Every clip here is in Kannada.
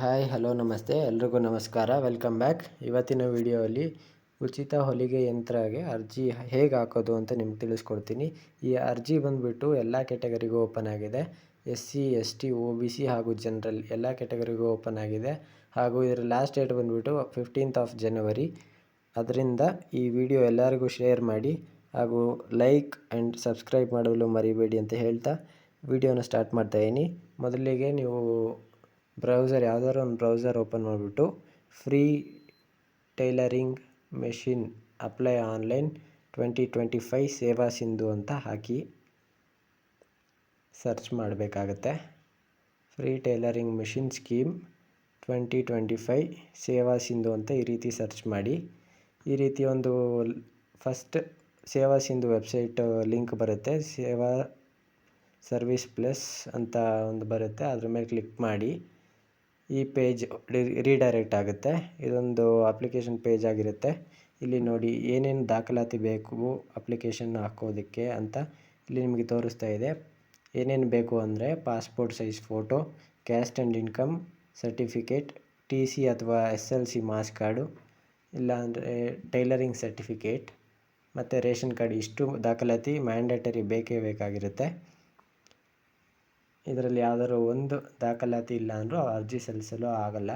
ಹಾಯ್ ಹಲೋ ನಮಸ್ತೆ ಎಲ್ರಿಗೂ ನಮಸ್ಕಾರ. Welcome back. ಇವತ್ತಿನ ವಿಡಿಯೋಲಿ ಉಚಿತ ಹೊಲಿಗೆ ಯಂತ್ರಗೆ ಅರ್ಜಿ ಹೇಗೆ ಹಾಕೋದು ಅಂತ ನಿಮ್ಗೆ ತಿಳಿಸ್ಕೊಡ್ತೀನಿ. ಈ ಅರ್ಜಿ ಬಂದುಬಿಟ್ಟು ಎಲ್ಲ ಕ್ಯಾಟಗರಿಗೂ ಓಪನ್ ಆಗಿದೆ. SC ST OBC ಹಾಗೂ ಜನರಲ್ ಎಲ್ಲ ಕ್ಯಾಟಗರಿಗೂ ಓಪನ್ ಆಗಿದೆ. ಹಾಗೂ ಇದರ ಲಾಸ್ಟ್ ಡೇಟ್ ಬಂದುಬಿಟ್ಟು 15th January. ಅದರಿಂದ ಈ ವಿಡಿಯೋ ಎಲ್ಲರಿಗೂ ಶೇರ್ ಮಾಡಿ ಹಾಗೂ ಲೈಕ್ ಆ್ಯಂಡ್ ಸಬ್ಸ್ಕ್ರೈಬ್ ಮಾಡಲು ಮರಿಬೇಡಿ ಅಂತ ಹೇಳ್ತಾ ವಿಡಿಯೋನ ಸ್ಟಾರ್ಟ್ ಮಾಡ್ತಾಯಿದ್ದೀನಿ. ಮೊದಲಿಗೆ ನೀವು ಬ್ರೌಸರ್ ಯಾವುದಾದ್ರು ಒಂದು ಬ್ರೌಸರ್ ಓಪನ್ ಮಾಡಿಬಿಟ್ಟು free tailoring machine apply online 2025 ಸೇವಾ ಸಿಂಧು ಅಂತ ಹಾಕಿ ಸರ್ಚ್ ಮಾಡಬೇಕಾಗತ್ತೆ. ಫ್ರೀ ಟೈಲರಿಂಗ್ ಮೆಷಿನ್ ಸ್ಕೀಮ್ 2025 ಸೇವಾ ಸಿಂಧು ಅಂತ ಈ ರೀತಿ ಸರ್ಚ್ ಮಾಡಿ. ಈ ರೀತಿ ಒಂದು ಫಸ್ಟ್ ಸೇವಾ ಸಿಂಧು ವೆಬ್ಸೈಟ್ ಲಿಂಕ್ ಬರುತ್ತೆ. ಸೇವಾ ಸರ್ವಿಸ್ ಪ್ಲಸ್ ಅಂತ ಒಂದು ಬರುತ್ತೆ, ಅದ್ರ ಮೇಲೆ ಕ್ಲಿಕ್ ಮಾಡಿ. ಈ ಪೇಜ್ ರೀಡೈರೆಕ್ಟ್ ಆಗುತ್ತೆ. ಇದೊಂದು ಅಪ್ಲಿಕೇಶನ್ ಪೇಜ್ ಆಗಿರುತ್ತೆ. ಇಲ್ಲಿ ನೋಡಿ ಏನೇನು ದಾಖಲಾತಿ ಬೇಕು ಅಪ್ಲಿಕೇಶನ್ ಹಾಕೋದಕ್ಕೆ ಅಂತ ಇಲ್ಲಿ ನಿಮಗೆ ತೋರಿಸ್ತಾ ಇದೆ. ಏನೇನು ಬೇಕು ಅಂದರೆ passport size photo, caste and income certificate, TC ಅಥವಾ SLC ಮಾಸ್ ಕಾರ್ಡು, ಇಲ್ಲಾಂದರೆ ಟೈಲರಿಂಗ್ ಸರ್ಟಿಫಿಕೇಟ್ ಮತ್ತು ರೇಷನ್ ಕಾರ್ಡ್. ಇಷ್ಟು ದಾಖಲಾತಿ ಮ್ಯಾಂಡೇಟರಿ ಬೇಕೇ ಬೇಕಾಗಿರುತ್ತೆ. ಇದರಲ್ಲಿ ಯಾವುದಾದ್ರು ಒಂದು ದಾಖಲಾತಿ ಇಲ್ಲ ಅಂದರೂ ಅರ್ಜಿ ಸಲ್ಲಿಸಲು ಆಗಲ್ಲ.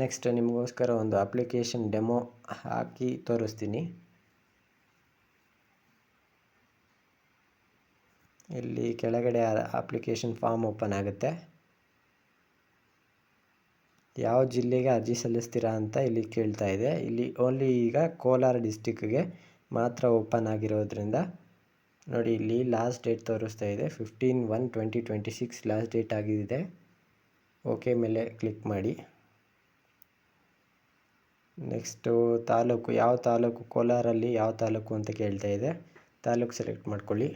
ನೆಕ್ಸ್ಟ್ ನಿಮಗೋಸ್ಕರ ಒಂದು ಅಪ್ಲಿಕೇಶನ್ ಡೆಮೋ ಹಾಕಿ ತೋರಿಸ್ತೀನಿ. ಇಲ್ಲಿ ಕೆಳಗಡೆ ಅಪ್ಲಿಕೇಶನ್ ಫಾರ್ಮ್ ಓಪನ್ ಆಗುತ್ತೆ. ಯಾವ ಜಿಲ್ಲೆಗೆ ಅರ್ಜಿ ಸಲ್ಲಿಸ್ತೀರಾ ಅಂತ ಇಲ್ಲಿ ಕೇಳ್ತಾ ಇದೆ. ಇಲ್ಲಿ ಓನ್ಲಿ ಈಗ ಕೋಲಾರ ಡಿಸ್ಟಿಕ್ಗೆ ಮಾತ್ರ ಓಪನ್ ಆಗಿರೋದ್ರಿಂದ ನೋಡಿ, ಇಲ್ಲಿ ಲಾಸ್ಟ್ ಡೇಟ್ ತೋರಿಸ್ತಾ ಇದೆ 15/1/2026 ಲಾಸ್ಟ್ ಡೇಟ್ ಆಗಿದೆ. ಓಕೆ ಮೇಲೆ ಕ್ಲಿಕ್ ಮಾಡಿ. ನೆಕ್ಸ್ಟು ತಾಲೂಕು, ಯಾವ ತಾಲೂಕು, ಕೋಲಾರಲ್ಲಿ ಯಾವ ತಾಲೂಕು ಅಂತ ಕೇಳ್ತಾ ಇದೆ. ತಾಲೂಕು ಸೆಲೆಕ್ಟ್ ಮಾಡ್ಕೊಳ್ಳಿ.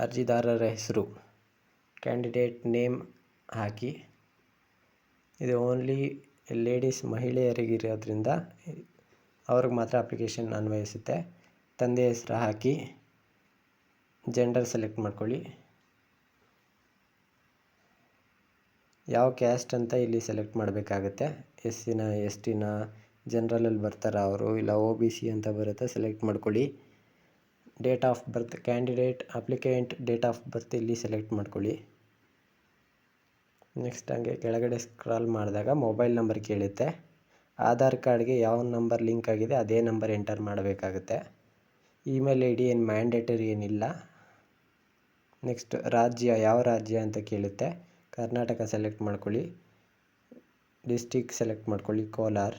ಅರ್ಜಿದಾರರ ಹೆಸರು, ಕ್ಯಾಂಡಿಡೇಟ್ ನೇಮ್ ಹಾಕಿ. ಇದು ಓನ್ಲಿ ಲೇಡೀಸ್ ಮಹಿಳೆಯರಿಗಿರೋದ್ರಿಂದ ಅವ್ರಿಗೆ ಮಾತ್ರ ಅಪ್ಲಿಕೇಶನ್ ಅನ್ವಯಿಸುತ್ತೆ. ತಂದೆ ಹೆಸರು ಹಾಕಿ, ಜೆಂಡರ್ ಸೆಲೆಕ್ಟ್ ಮಾಡ್ಕೊಳ್ಳಿ. ಯಾವ ಕ್ಯಾಸ್ಟ್ ಅಂತ ಇಲ್ಲಿ ಸೆಲೆಕ್ಟ್ ಮಾಡಬೇಕಾಗುತ್ತೆ. SCನ STನ ಜನರಲಲ್ಲಿ ಬರ್ತಾರೆ ಅವರು, ಇಲ್ಲ OBC ಅಂತ ಬರುತ್ತೆ, ಸೆಲೆಕ್ಟ್ ಮಾಡ್ಕೊಳ್ಳಿ. Date of birth, candidate applicant date of birth ಇಲ್ಲಿ ಸೆಲೆಕ್ಟ್ ಮಾಡ್ಕೊಳ್ಳಿ. ನೆಕ್ಸ್ಟ್ ಹಂಗೆ ಕೆಳಗಡೆ ಸ್ಕ್ರಾಲ್ ಮಾಡಿದಾಗ ಮೊಬೈಲ್ ನಂಬರ್ ಕೇಳುತ್ತೆ. ಆಧಾರ್ ಕಾರ್ಡ್ಗೆ ಯಾವ ನಂಬರ್ ಲಿಂಕ್ ಆಗಿದೆ ಅದೇ ನಂಬರ್ ಎಂಟರ್ ಮಾಡಬೇಕಾಗುತ್ತೆ. ಇಮೇಲ್ ID ಏನು ಮ್ಯಾಂಡೇಟರಿ ಏನಿಲ್ಲ. ನೆಕ್ಸ್ಟ್ ರಾಜ್ಯ, ಯಾವ ರಾಜ್ಯ ಅಂತ ಕೇಳುತ್ತೆ. ಕರ್ನಾಟಕ ಸೆಲೆಕ್ಟ್ ಮಾಡ್ಕೊಳ್ಳಿ. ಡಿಸ್ಟಿಕ್ ಸೆಲೆಕ್ಟ್ ಮಾಡ್ಕೊಳ್ಳಿ, ಕೋಲಾರ.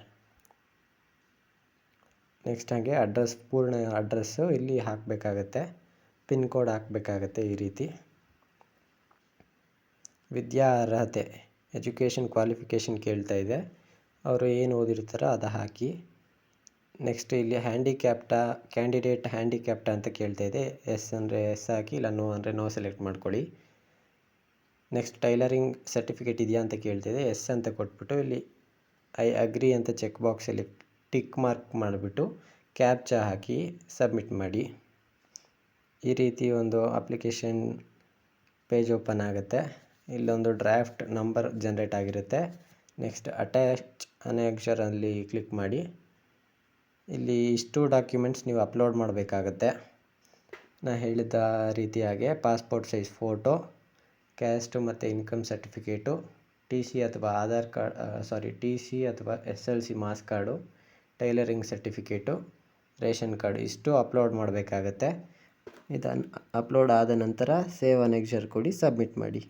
ನೆಕ್ಸ್ಟ್ ಹಾಗೆ ಅಡ್ರೆಸ್, ಪೂರ್ಣ ಅಡ್ರೆಸ್ಸು ಇಲ್ಲಿ ಹಾಕಬೇಕಾಗತ್ತೆ. ಪಿನ್ ಕೋಡ್ ಹಾಕಬೇಕಾಗತ್ತೆ ಈ ರೀತಿ. ವಿದ್ಯಾ ಅರ್ಹತೆ, ಎಜುಕೇಷನ್ ಕ್ವಾಲಿಫಿಕೇಷನ್ ಕೇಳ್ತಾ ಇದೆ. ಅವರು ಏನು ಓದಿರ್ತಾರೋ ಅದು ಹಾಕಿ. ನೆಕ್ಸ್ಟ್ ಇಲ್ಲಿ ಕ್ಯಾಂಡಿಡೇಟ್ ಹ್ಯಾಂಡಿಕ್ಯಾಪ್ಟ ಅಂತ ಕೇಳ್ತಾ ಇದೆ. ಎಸ್ ಅಂದರೆ ಎಸ್ ಹಾಕಿ, ಇಲ್ಲ ನೋ ಅಂದರೆ ನೋ ಸೆಲೆಕ್ಟ್ ಮಾಡ್ಕೊಳ್ಳಿ. ನೆಕ್ಸ್ಟ್ ಟೈಲರಿಂಗ್ ಸರ್ಟಿಫಿಕೇಟ್ ಇದೆಯಾ ಅಂತ ಕೇಳ್ತಿದೆ. ಎಸ್ ಅಂತ ಕೊಟ್ಬಿಟ್ಟು ಇಲ್ಲಿ ಐ ಅಗ್ರಿ ಅಂತ ಚೆಕ್ ಬಾಕ್ಸಲ್ಲಿ ಟಿಕ್ ಮಾರ್ಕ್ ಮಾಡಿಬಿಟ್ಟು ಕ್ಯಾಪ್ಚಾ ಹಾಕಿ ಸಬ್ಮಿಟ್ ಮಾಡಿ. ಈ ರೀತಿ ಒಂದು ಅಪ್ಲಿಕೇಶನ್ ಪೇಜ್ ಓಪನ್ ಆಗುತ್ತೆ. ಇಲ್ಲೊಂದು ಡ್ರಾಫ್ಟ್ ನಂಬರ್ ಜನ್ರೇಟ್ ಆಗಿರುತ್ತೆ. ನೆಕ್ಸ್ಟ್ ಅಟ್ಯಾಚ್ ಅನೆಕ್ಷರಲ್ಲಿ ಕ್ಲಿಕ್ ಮಾಡಿ. ಇಲ್ಲಿ ಇಷ್ಟು ಡಾಕ್ಯುಮೆಂಟ್ಸ್ ನೀವು ಅಪ್ಲೋಡ್ ಮಾಡಬೇಕಾಗತ್ತೆ. ನಾನು ಹೇಳಿದ ರೀತಿಯಾಗೆ ಪಾಸ್ಪೋರ್ಟ್ ಸೈಜ್ ಫೋಟೋ, ಕ್ಯಾಸ್ಟು ಮತ್ತು ಇನ್ಕಮ್ ಸರ್ಟಿಫಿಕೇಟು, TC ಅಥವಾ TC ಅಥವಾ SLC marks card, tailoring certificate, ration card, ಇಷ್ಟು ಅಪ್ಲೋಡ್ ಮಾಡಬೇಕಾಗತ್ತೆ. ಇದನ್ನು ಅಪ್ಲೋಡ್ ಆದ ನಂತರ ಸೇವ್ ಅನೆಕ್ಷರ್ ಕೊಡಿ, ಸಬ್ಮಿಟ್ ಮಾಡಿ.